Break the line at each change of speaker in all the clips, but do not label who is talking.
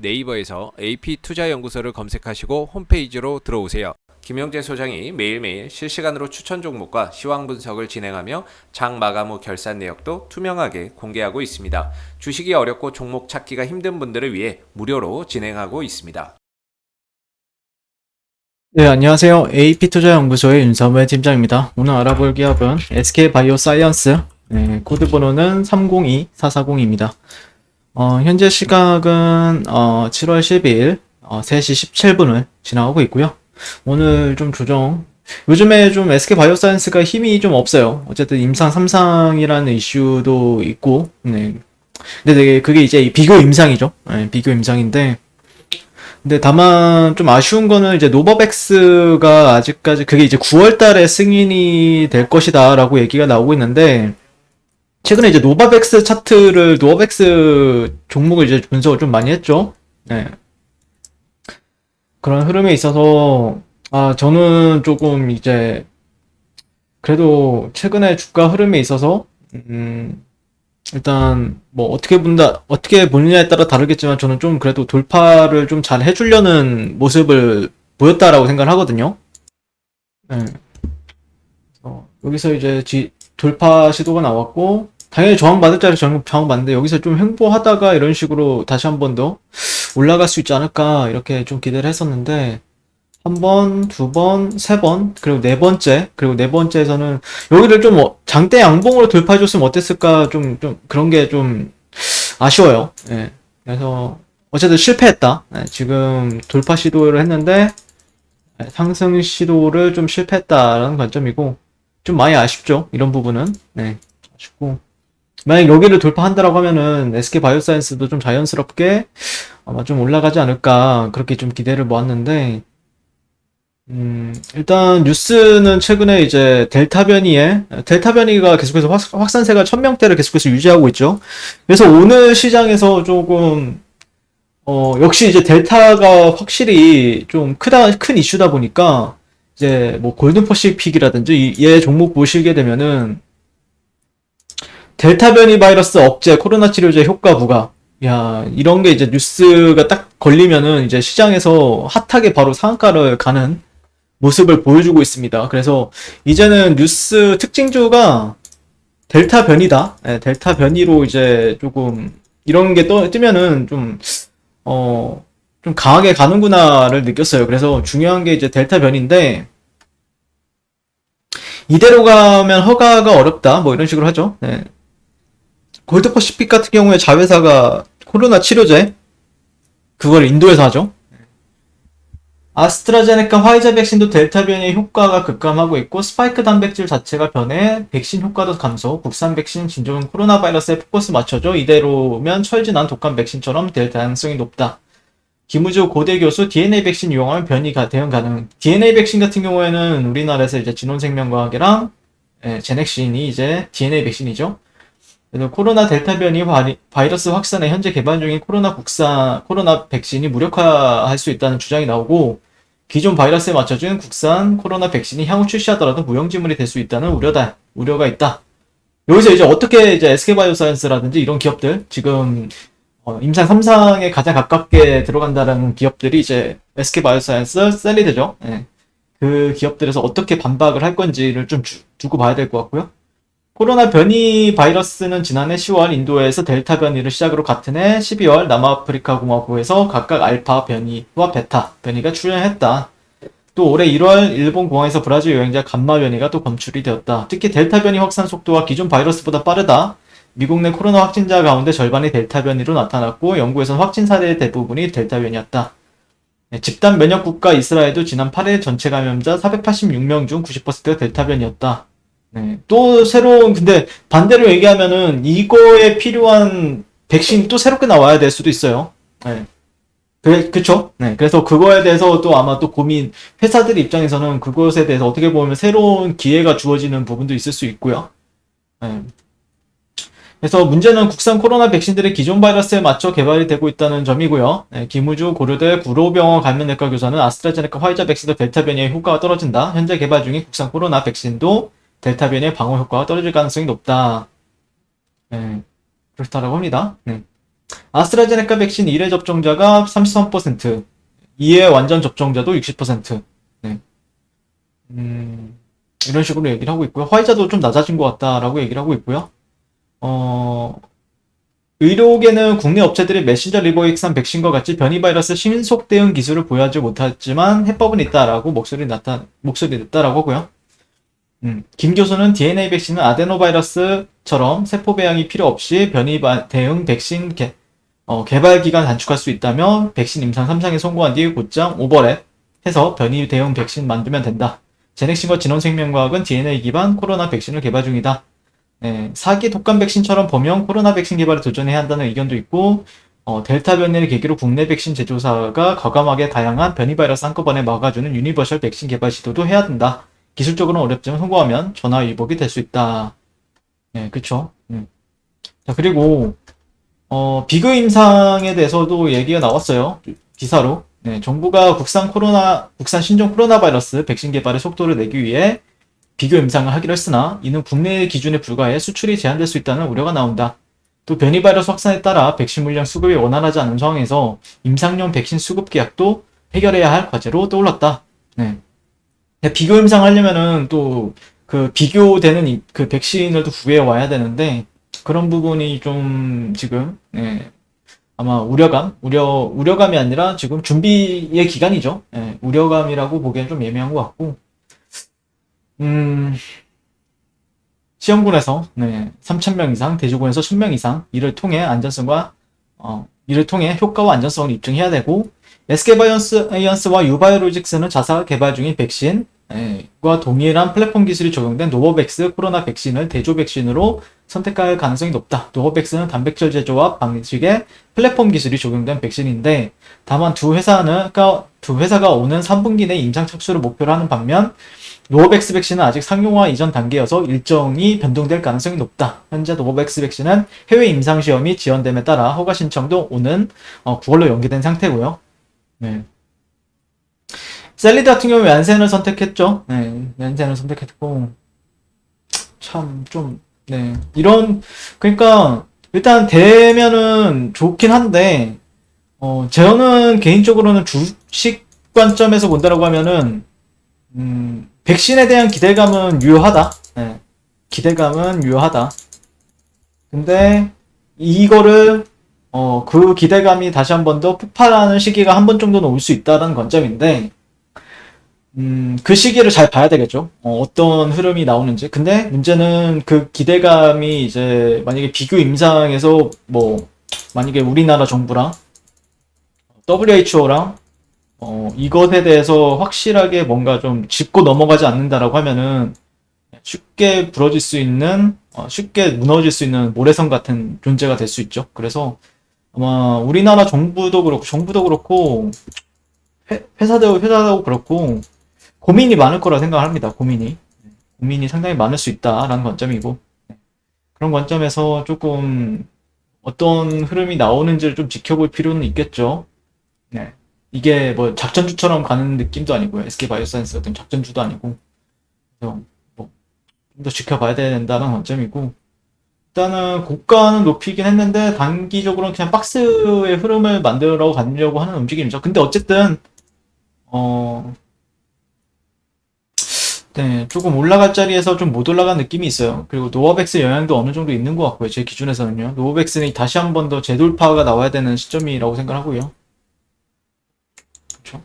네이버에서 AP투자연구소를 검색하시고 홈페이지로 들어오세요. 김영재 소장이 매일매일 실시간으로 추천 종목과 시황 분석을 진행하며 장 마감 후 결산 내역도 투명하게 공개하고 있습니다. 주식이 어렵고 종목 찾기가 힘든 분들을 위해 무료로 진행하고 있습니다.
네, 안녕하세요. AP투자연구소의 윤사무의 팀장입니다. 오늘 알아볼 기업은 SK바이오사이언스, 코드 번호는 302440입니다. 현재 시각은 7월 12일 3시 17분을 지나가고 있고요. 오늘 좀 요즘에 좀 SK바이오사이언스가 힘이 좀 없어요. 어쨌든 임상 3상이라는 이슈도 있고, 네. 근데 그게 이제 비교 임상이죠. 네, 비교 임상인데, 근데 다만 좀 아쉬운 거는 이제 노바백스가 아직까지 그게 이제 9월 달에 승인이 될 것이다 라고 얘기가 나오고 있는데, 최근에 이제 노바백스 종목을 이제 분석을 좀 많이 했죠. 네. 그런 흐름에 있어서, 저는 조금 이제, 그래도 최근에 주가 흐름에 있어서, 일단, 뭐, 어떻게 보느냐에 따라 다르겠지만, 저는 좀 그래도 돌파를 좀 잘 해주려는 모습을 보였다라고 생각을 하거든요. 네. 여기서 이제 돌파 시도가 나왔고, 당연히 저항받을 자리 저항받는데, 여기서 좀 횡보하다가 이런 식으로 다시 한 번 더 올라갈 수 있지 않을까, 이렇게 좀 기대를 했었는데, 한 번, 두 번, 세 번, 그리고 네 번째에서는 여기를 좀 장대 양봉으로 돌파해줬으면 어땠을까, 그런 게 좀 아쉬워요. 예. 그래서, 어쨌든 실패했다. 예, 지금 돌파 시도를 했는데, 상승 시도를 좀 실패했다라는 관점이고, 좀 많이 아쉽죠. 이런 부분은. 네. 아쉽고. 만약 여기를 돌파한다라고 하면은, SK바이오사이언스도 좀 자연스럽게 아마 좀 올라가지 않을까, 그렇게 좀 기대를 모았는데, 일단 뉴스는 최근에 이제 델타 변이가 계속해서 확산세가 1000명대를 계속해서 유지하고 있죠. 그래서 오늘 시장에서 조금 역시 이제 델타가 확실히 좀 큰 이슈다 보니까 이제 뭐 골든 퍼시픽이라든지 얘 종목 보시게 되면은 델타 변이 바이러스 억제 코로나 치료제 효과 부각, 야, 이런 게 이제 뉴스가 딱 걸리면은 이제 시장에서 핫하게 바로 상한가를 가는 모습을 보여주고 있습니다. 그래서 이제는 뉴스 특징주가 델타 변이다. 네, 델타 변이로 이제 조금 이런 게 뜨면은 좀 강하게 가는구나를 느꼈어요. 그래서 중요한 게 이제 델타 변인데 이대로 가면 허가가 어렵다. 뭐 이런 식으로 하죠. 네. 골드퍼시픽 같은 경우에 자회사가 코로나 치료제 그걸 인도에서 하죠. 아스트라제네카 화이자 백신도 델타 변이의 효과가 급감하고 있고 스파이크 단백질 자체가 변해 백신 효과도 감소, 국산 백신 진정은 코로나 바이러스에 포커스 맞춰줘. 이대로면 철진한 독감 백신처럼 될 가능성이 높다. 김우주 고대 교수 DNA 백신 이용하면 변이가 대응 가능. DNA 백신 같은 경우에는 우리나라에서 이제 진원생명과학이랑 제넥신이 이제 DNA 백신이죠. 그래서 코로나 델타 변이 바이러스 확산에 현재 개발 중인 코로나 백신이 무력화할 수 있다는 주장이 나오고 기존 바이러스에 맞춰준 국산 코로나 백신이 향후 출시하더라도 무용지물이 될 수 있다는 우려가 있다. 여기서 이제 어떻게 이제 SK바이오사이언스라든지 이런 기업들 지금 임상 3상에 가장 가깝게 들어간다는 기업들이 이제 SK바이오사이언스, 셀리드죠. 예. 그 기업들에서 어떻게 반박을 할 건지를 좀 두고 봐야 될 것 같고요. 코로나 변이 바이러스는 지난해 10월 인도에서 델타 변이를 시작으로 같은 해 12월 남아프리카 공화국에서 각각 알파 변이와 베타 변이가 출현했다. 또 올해 1월 일본 공항에서 브라질 여행자 감마 변이가 또 검출이 되었다. 특히 델타 변이 확산 속도가 기존 바이러스보다 빠르다. 미국 내 코로나 확진자 가운데 절반이 델타 변이로 나타났고 영국에서는 확진 사례의 대부분이 델타 변이였다. 집단 면역 국가 이스라엘도 지난 8일 전체 감염자 486명 중 90%가 델타 변이었다. 네. 근데 반대로 얘기하면은 이거에 필요한 백신이 또 새롭게 나와야 될 수도 있어요. 네. 그쵸? 네. 그래서 그거에 대해서 또 아마 또 회사들 입장에서는 그것에 대해서 어떻게 보면 새로운 기회가 주어지는 부분도 있을 수 있고요. 네. 그래서 문제는 국산 코로나 백신들이 기존 바이러스에 맞춰 개발이 되고 있다는 점이고요. 네. 김우주 고려대 구로병원 감염내과 교사는 아스트라제네카 화이자 백신도 델타 변이의 효과가 떨어진다. 현재 개발 중인 국산 코로나 백신도 델타 변이의 방어 효과가 떨어질 가능성이 높다. 네, 그렇다라고 합니다. 네. 아스트라제네카 백신 1회 접종자가 33%, 2회 완전 접종자도 60%. 네. 이런 식으로 얘기를 하고 있고요. 화이자도 좀 낮아진 것 같다라고 얘기를 하고 있고요. 의료계는 국내 업체들이 메신저 리보익산 백신과 같이 변이 바이러스 신속 대응 기술을 보유하지 못하지만 해법은 있다라고 목소리 냈다라고 하고요. 김 교수는 DNA 백신은 아데노바이러스처럼 세포 배양이 필요 없이 변이 대응 백신 개발 기간 단축할 수 있다며 백신 임상 3상에 성공한 뒤 곧장 오버랩 해서 변이 대응 백신 만들면 된다. 제넥신과 진원생명과학은 DNA 기반 코로나 백신을 개발 중이다. 네, 4기 독감 백신처럼 보면 코로나 백신 개발에 도전해야 한다는 의견도 있고, 델타 변이를 계기로 국내 백신 제조사가 과감하게 다양한 변이 바이러스 한꺼번에 막아주는 유니버셜 백신 개발 시도도 해야 된다. 기술적으로는 어렵지만 성공하면 전화위복이 될 수 있다. 네, 그쵸. 자, 그리고, 비교 임상에 대해서도 얘기가 나왔어요. 기사로. 네, 정부가 국산 신종 코로나 바이러스 백신 개발의 속도를 내기 위해 비교 임상을 하기로 했으나 이는 국내 기준에 불과해 수출이 제한될 수 있다는 우려가 나온다. 또 변이 바이러스 확산에 따라 백신 물량 수급이 원활하지 않은 상황에서 임상용 백신 수급 계약도 해결해야 할 과제로 떠올랐다. 네. 비교 임상 하려면은 또 그 비교되는 그 백신을 또 구해 와야 되는데 그런 부분이 좀 지금 아마 우려감이 아니라 지금 준비의 기간이죠. 우려감이라고 보기엔 좀 예민한 것 같고 시험군에서 3,000명 이상, 대조군에서 1,000명 이상 이를 통해 효과와 안전성을 입증해야 되고 SK바이오스와 유바이오로직스는 자사가 개발 중인 백신과 동일한 플랫폼 기술이 적용된 노보백스 코로나 백신을 대조 백신으로 선택할 가능성이 높다. 노보백스는 단백질 제조와 방식의 플랫폼 기술이 적용된 백신인데 다만 두 회사가 오는 3분기 내 임상 착수를 목표로 하는 반면 노보백스 백신은 아직 상용화 이전 단계여서 일정이 변동될 가능성이 높다. 현재 노보백스 백신은 해외 임상 시험이 지연됨에 따라 허가 신청도 오는 9월로 연기된 상태고요. 네. 셀리드 같은 경우 얀센을 선택했죠. 얀센을 선택했고 그러니까 일단 되면은 좋긴 한데 저는 개인적으로는 주식 관점에서 본다라고 하면은 백신에 대한 기대감은 유효하다. 기대감은 유효하다. 근데 이거를 그 기대감이 다시 한 번 더 폭발하는 시기가 한 번 정도는 올 수 있다는 관점인데 그 시기를 잘 봐야 되겠죠. 어떤 흐름이 나오는지. 근데 문제는 그 기대감이 이제 만약에 비교 임상에서 만약에 우리나라 정부랑 WHO랑 이것에 대해서 확실하게 뭔가 좀 짚고 넘어가지 않는다라고 하면은 쉽게 부러질 수 있는, 쉽게 무너질 수 있는 모래성 같은 존재가 될 수 있죠. 그래서 아마 우리나라 정부도 그렇고, 회사도 그렇고, 고민이 많을 거라 생각합니다. 고민이 상당히 많을 수 있다라는 관점이고, 그런 관점에서 조금 어떤 흐름이 나오는지를 좀 지켜볼 필요는 있겠죠. 네. 이게 뭐 작전주처럼 가는 느낌도 아니고요. SK바이오사이언스 같은 작전주도 아니고. 그래서 좀 더 지켜봐야 된다는 관점이고. 일단은 고가는 높이긴 했는데 단기적으로는 그냥 박스의 흐름을 만들어 가려고 하는 움직임이죠. 근데 어쨌든 조금 올라갈 자리에서 좀 못 올라간 느낌이 있어요. 그리고 노바백스 영향도 어느 정도 있는 것 같고요. 제 기준에서는요. 노바백스는 다시 한 번 더 재돌파가 나와야 되는 시점이라고 생각하고요. 그렇죠?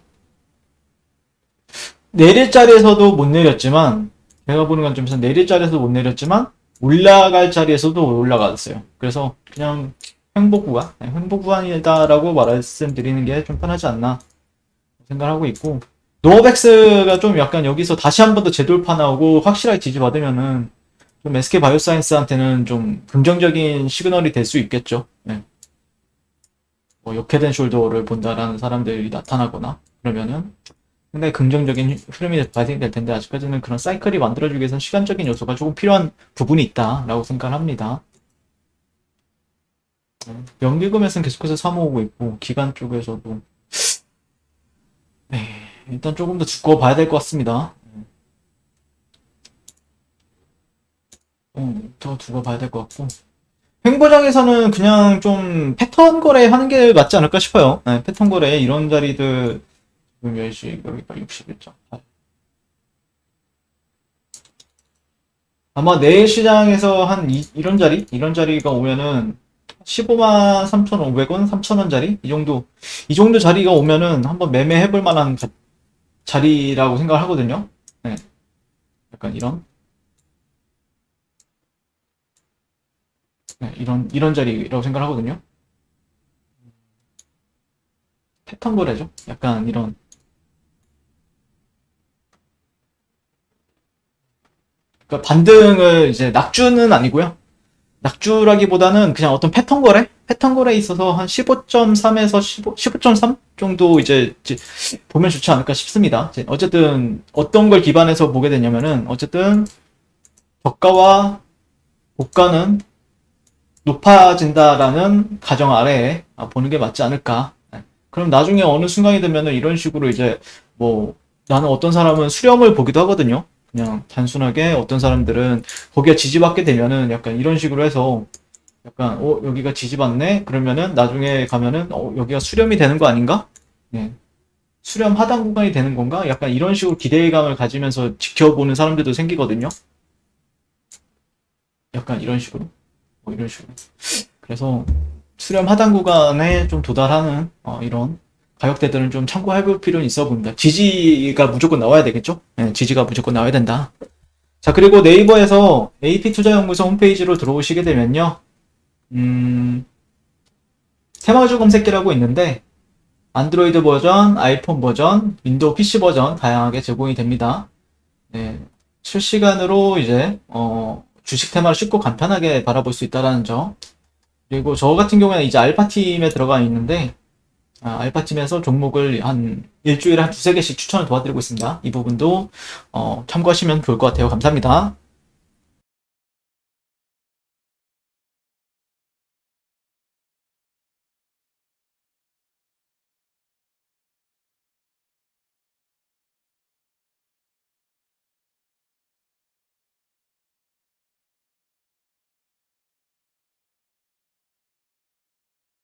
내릴 자리에서도 못 내렸지만 제가 보는 관점에서 내릴 자리에서도 못 내렸지만 올라갈 자리에서도 올라갔어요. 그래서 그냥 횡보 구간이다라고 말씀드리는 게 좀 편하지 않나 생각하고 있고 노어백스가 좀 약간 여기서 다시 한 번 더 재돌파 나오고 확실하게 지지받으면은 좀 SK 바이오사이언스한테는 좀 긍정적인 시그널이 될 수 있겠죠. 역회된 숄더를 본다라는 사람들이 나타나거나 그러면은 상당히 긍정적인 흐름이 발생될 텐데 아직까지는 그런 사이클이 만들어지기 위해서는 시간적인 요소가 조금 필요한 부분이 있다라고 생각합니다. 연기금에서는 계속해서 사모으고 있고 기관 쪽에서도 일단 조금 더 두고 봐야 될 것 같습니다. 더 두고 봐야 될 것 같고 횡보장에서는 그냥 좀 패턴 거래 하는 게 맞지 않을까 싶어요. 네, 패턴 거래 이런 자리들 지금 10시 여기가 61점. 아마 내일 시장에서 한 이런 자리가 오면은 15만 3,500원, 3,000원 자리 이 정도 자리가 오면은 한번 매매해 볼 만한 자리라고 생각을 하거든요. 네, 약간 이런 자리라고 생각을 하거든요. 패턴 거래죠. 약간 이런. 그러니까 반등을 이제 낙주는 아니고요. 낙주라기보다는 그냥 어떤 패턴 거래? 패턴 거래에 있어서 한 15.3에서 15.3 정도 이제 보면 좋지 않을까 싶습니다. 이제 어쨌든 어떤 걸 기반해서 보게 되냐면은 어쨌든 저가와 고가는 높아진다라는 가정 아래에 보는 게 맞지 않을까. 네. 그럼 나중에 어느 순간이 되면은 이런 식으로 이제 뭐 나는 어떤 사람은 수렴을 보기도 하거든요. 그냥 단순하게 어떤 사람들은 거기가 지지받게 되면은 약간 이런 식으로 해서 약간 여기가 지지받네? 그러면은 나중에 가면은 여기가 수렴이 되는 거 아닌가? 네. 수렴 하단 구간이 되는 건가? 약간 이런 식으로 기대감을 가지면서 지켜보는 사람들도 생기거든요. 약간 이런 식으로. 이런 식으로. 그래서 수렴 하단 구간에 좀 도달하는 이런 가격대들은 좀 참고해 볼 필요는 있어 보입니다. 지지가 무조건 나와야 되겠죠? 네, 지지가 무조건 나와야 된다. 자, 그리고 네이버에서 AP투자연구소 홈페이지로 들어오시게 되면요. 테마주 검색기라고 있는데 안드로이드 버전, 아이폰 버전, 윈도우 PC 버전 다양하게 제공이 됩니다. 네, 실시간으로 이제 주식 테마를 쉽고 간편하게 바라볼 수 있다는 점. 그리고 저 같은 경우에는 이제 알파팀에 들어가 있는데 알파팀에서 종목을 한 일주일에 한 두세 개씩 추천을 도와드리고 있습니다. 이 부분도 참고하시면 좋을 것 같아요. 감사합니다.